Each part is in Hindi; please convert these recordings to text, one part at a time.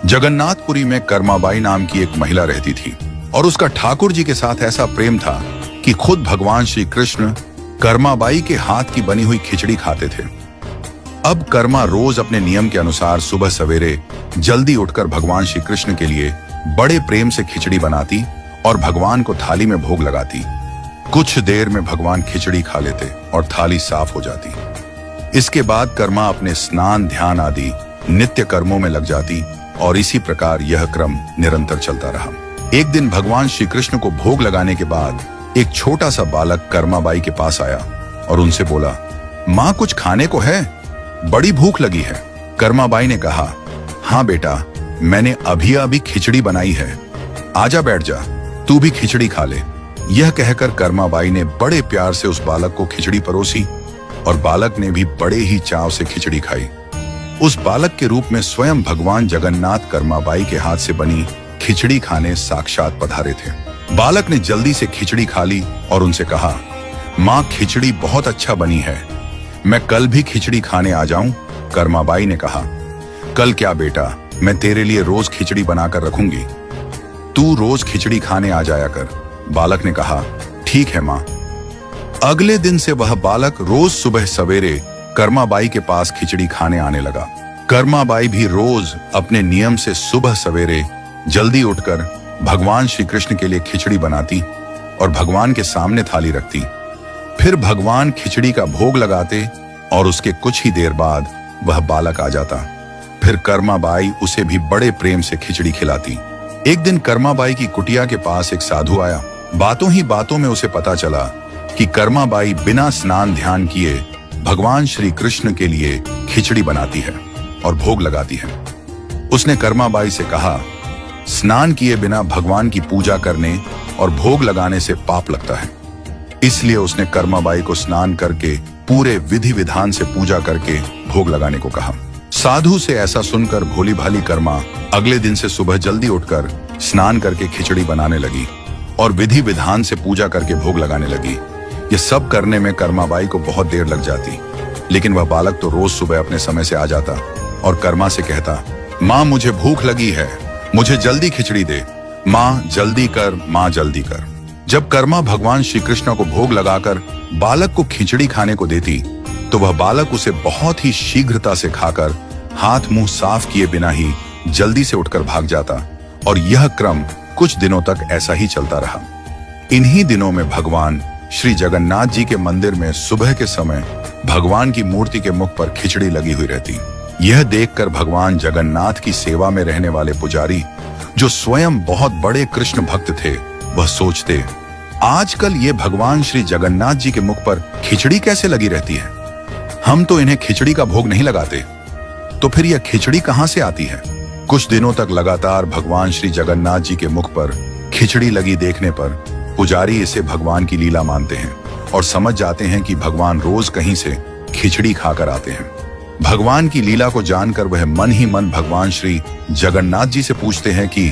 जगन्नाथपुरी में कर्माबाई नाम की एक महिला रहती थी और उसका ठाकुर जी के साथ ऐसा प्रेम था कि खुद भगवान श्री कृष्ण कर्माबाई के हाथ की बनी हुई खिचड़ी खाते थे। अब कर्मा रोज अपने नियम के अनुसार सुबह सवेरे जल्दी उठकर भगवान श्री कृष्ण के लिए बड़े प्रेम से खिचड़ी बनाती और भगवान को थाली में भोग लगाती। कुछ देर में भगवान खिचड़ी खा लेते और थाली साफ हो जाती। इसके बाद कर्मा अपने स्नान ध्यान आदि नित्य कर्मों में लग जाती और इसी प्रकार यह क्रम निरंतर चलता रहा। एक दिन भगवान श्री कृष्ण को भोग लगाने के बाद एक छोटा सा बालक कर्माबाई के पास आया और उनसे बोला, माँ कुछ खाने को है, बड़ी भूख लगी है। कर्माबाई ने कहा, हाँ बेटा, मैंने अभी अभी खिचड़ी बनाई है, आजा बैठ जा, तू भी खिचड़ी खा ले। यह कहकर कर्माबाई ने बड़े प्यार से उस बालक को खिचड़ी परोसी और बालक ने भी बड़े ही चाव से खिचड़ी खाई। उस बालक के रूप में स्वयं भगवान जगन्नाथ कर्माबाई के हाथ से बनी खिचड़ी खाने साक्षात पधारे थे। बालक ने जल्दी से खिचड़ी खा ली और उनसे कहा, माँ खिचड़ी बहुत अच्छा बनी है, मैं कल भी खिचड़ी खाने आ जाऊं? कर्माबाई ने कहा, कल क्या बेटा, मैं तेरे लिए रोज खिचड़ी बनाकर रखूंगी, तू रोज खिचड़ी खाने आ जाया कर। बालक ने कहा, ठीक है माँ। अगले दिन से वह बालक रोज सुबह सवेरे कर्माबाई के पास खिचड़ी खाने आने लगा। कर्माबाई भी रोज अपने नियम से सुबह सवेरे जल्दी उठकर भगवान श्री कृष्ण के लिए खिचड़ी बनाती और भगवान के सामने थाली रखती। फिर भगवान खिचड़ी का भोग लगाते और उसके कुछ ही देर बाद वह बालक आ जाता। फिर कर्माबाई उसे भी बड़े प्रेम से खिचड़ी खिलाती। एक दिन कर्माबाई की कुटिया के पास एक साधु आया। बातों ही बातों में उसे पता चला कि कर्माबाई बिना स्नान ध्यान किए भगवान श्री कृष्ण के लिए खिचड़ी बनाती है और भोग लगाती है। उसने कर्माबाई से कहा, स्नान किए बिना भगवान की पूजा करने और भोग लगाने से पाप लगता है। इसलिए उसने कर्माबाई को स्नान करके पूरे विधि विधान से पूजा करके भोग लगाने को कहा। साधु से ऐसा सुनकर भोली भाली कर्मा अगले दिन से सुबह जल्दी उठकर स्नान करके खिचड़ी बनाने लगी और विधि विधान से पूजा करके भोग लगाने लगी। ये सब करने में कर्माबाई को बहुत देर लग जाती, लेकिन वह बालक तो रोज सुबह अपने समय से आ जाता और कर्मा से कहता, माँ मुझे भूख लगी है, मुझे जल्दी खिचड़ी दे, माँ जल्दी कर, माँ जल्दी कर। जब कर्मा भगवान श्री कृष्ण को भोग लगाकर बालक को खिचड़ी खाने को देती तो वह बालक उसे बहुत ही शीघ्रता से खाकर हाथ मुंह साफ किए बिना ही जल्दी से उठकर भाग जाता और यह क्रम कुछ दिनों तक ऐसा ही चलता रहा। इन्हीं दिनों में भगवान श्री जगन्नाथ जी के मंदिर में सुबह के समय भगवान की मूर्ति के मुख पर खिचड़ी लगी हुई रहती। यह देखकर भगवान जगन्नाथ की सेवा में रहने वाले पुजारी, जो स्वयं बहुत बड़े कृष्ण भक्त थे, वह सोचते, आजकल ये भगवान श्री जगन्नाथ जी के मुख पर खिचड़ी कैसे लगी रहती है? हम तो इन्हें खिचड़ी का भोग नहीं लगाते, तो फिर यह खिचड़ी कहां से आती है? कुछ दिनों तक लगातार भगवान श्री जगन्नाथ जी के मुख पर खिचड़ी लगी देखने पर पुजारी इसे भगवान की लीला मानते हैं और समझ जाते हैं कि भगवान रोज कहीं से खिचड़ी खाकर आते हैं। भगवान की लीला को जानकर वह मन ही मन भगवान श्री जगन्नाथ जी से पूछते हैं कि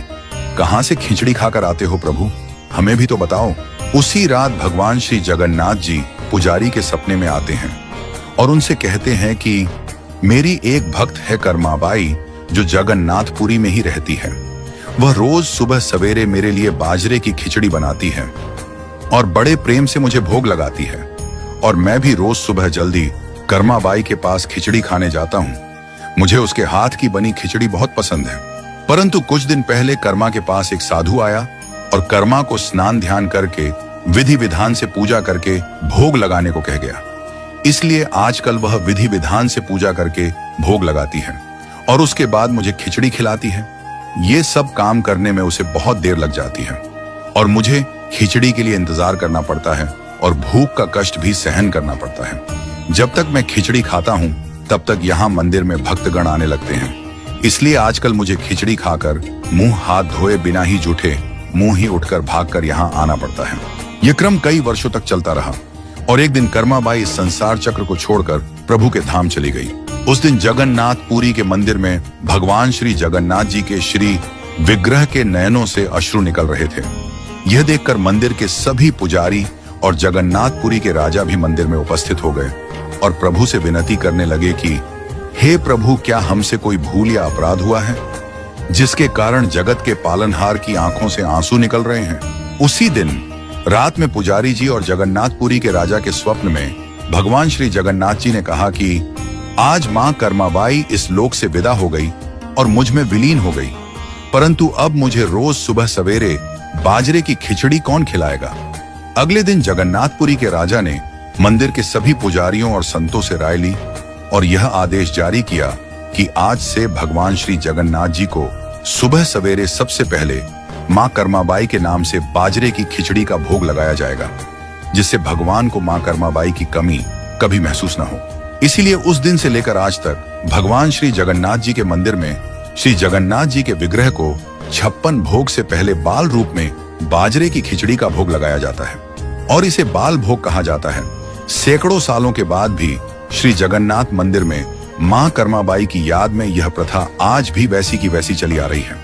कहां से खिचड़ी खाकर आते हो प्रभु, हमें भी तो बताओ। उसी रात भगवान श्री जगन्नाथ जी पुजारी के सपने में आते हैं और उनसे कहते हैं कि मेरी एक भक्त है कर्माबाई, जो जगन्नाथपुरी में ही रहती है। वह रोज सुबह सवेरे मेरे लिए बाजरे की खिचड़ी बनाती है और बड़े प्रेम से मुझे भोग लगाती है और मैं भी रोज सुबह जल्दी कर्माबाई के पास खिचड़ी खाने जाता हूँ। मुझे उसके हाथ की बनी खिचड़ी बहुत पसंद है। परंतु कुछ दिन पहले कर्मा के पास एक साधु आया और कर्मा को स्नान ध्यान करके विधि विधान से पूजा करके भोग लगाने को कह गया। इसलिए आजकल वह विधि विधान से पूजा करके भोग लगाती है और उसके बाद मुझे खिचड़ी खिलाती है। ये सब काम करने में उसे बहुत देर लग जाती है और मुझे खिचड़ी के लिए इंतजार करना पड़ता है और भूख का कष्ट भी सहन करना पड़ता है। जब तक मैं खिचड़ी खाता हूँ तब तक यहाँ मंदिर में भक्तगण आने लगते हैं। इसलिए आजकल मुझे खिचड़ी खाकर मुंह हाथ धोए बिना ही जूठे मुंह ही उठकर भागकर यहाँ आना पड़ता है। यह क्रम कई वर्षों तक चलता रहा और एक दिन कर्माबाई इस संसार चक्र को छोड़कर प्रभु के धाम चली गई। उस दिन जगन्नाथपुरी के मंदिर में भगवान श्री जगन्नाथ जी के श्री विग्रह के नयनों से अश्रु निकल रहे थे। यह देखकर मंदिर के सभी पुजारी और जगन्नाथपुरी के राजा भी मंदिर में उपस्थित हो गए और प्रभु से विनती करने लगे कि हे प्रभु, क्या हमसे कोई भूल या अपराध हुआ है? जिसके कारण जगत के पालनहार की आंखों से आंसू निकल रहे हैं। उसी दिन रात में पुजारी जी और जगन्नाथपुरी के राजा के स्वप्न में भगवान श्री जगन्नाथ जी ने कहा कि आज मां कर्माबाई इस लोक से विदा हो गई और मुझ में विलीन हो गई, परंतु अब मुझे रोज सुबह सवेरे बाजरे की खिचड़ी कौन खिलाएगा। अगले दिन जगन्नाथपुरी के राजा ने मंदिर के सभी पुजारियों और संतों से राय ली और यह आदेश जारी किया कि आज से भगवान श्री जगन्नाथ जी को सुबह सवेरे सबसे पहले मां कर्माबाई के नाम से बाजरे की खिचड़ी का भोग लगाया जाएगा, जिससे भगवान को मां कर्माबाई की कमी कभी महसूस न हो। इसीलिए उस दिन से लेकर आज तक भगवान श्री जगन्नाथ जी के मंदिर में श्री जगन्नाथ जी के विग्रह को 56 भोग से पहले बाल रूप में बाजरे की खिचड़ी का भोग लगाया जाता है और इसे बाल भोग कहा जाता है। सैकड़ों सालों के बाद भी श्री जगन्नाथ मंदिर में मां कर्माबाई की याद में यह प्रथा आज भी वैसी की वैसी चली आ रही है।